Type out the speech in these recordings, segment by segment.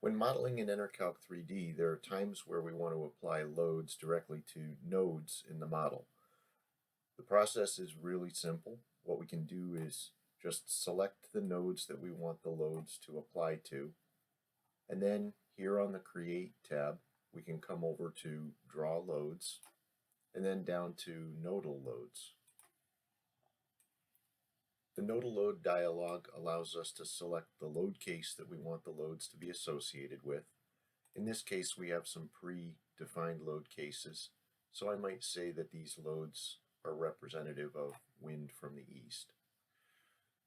When modeling in EnterCalc 3D, there are times where we want to apply loads directly to nodes in the model. The process is really simple. What we can do is just select the nodes that we want the loads to apply to, and then here on the Create tab, we can come over to Draw Loads, and then down to Nodal Loads. The Nodal Load dialog allows us to select the load case that we want the loads to be associated with. In this case, we have some pre-defined load cases, so I might say that these loads are representative of wind from the east.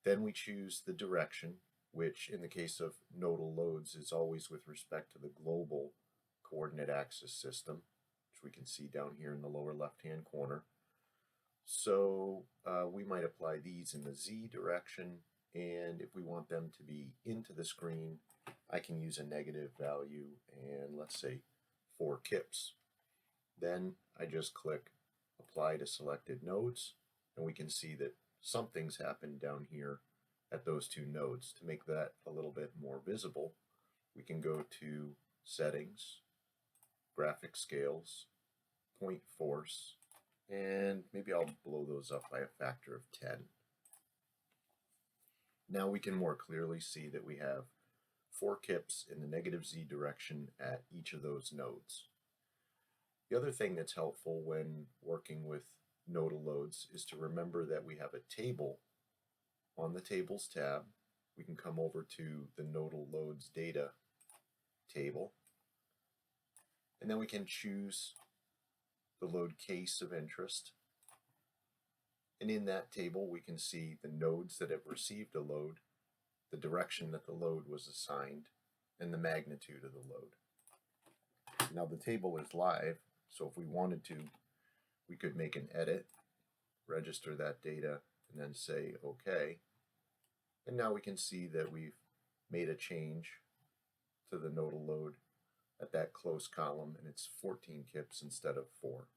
Then we choose the direction, which in the case of nodal loads is always with respect to the global coordinate axis system, which we can see down here in the lower left-hand corner. So we might apply these in the Z direction, and if we want them to be into the screen, I can use a negative value and let's say 4 kips. Then I just click Apply to Selected Nodes, and we can see that something's happened down here at those two nodes. To make that a little bit more visible, we can go to Settings, Graphic Scales, Point Force, and maybe I'll blow those up by a factor of 10. Now we can more clearly see that we have 4 kips in the negative Z direction at each of those nodes. The other thing that's helpful when working with nodal loads is to remember that we have a table. On the Tables tab, we can come over to the Nodal Loads Data table, and then we can choose the load case of interest. And in that table, we can see the nodes that have received a load, the direction that the load was assigned, and the magnitude of the load. Now the table is live, so if we wanted to, we could make an edit, register that data, and then say OK. And now we can see that we've made a change to the nodal load at that close column, and it's 14 kips instead of 4.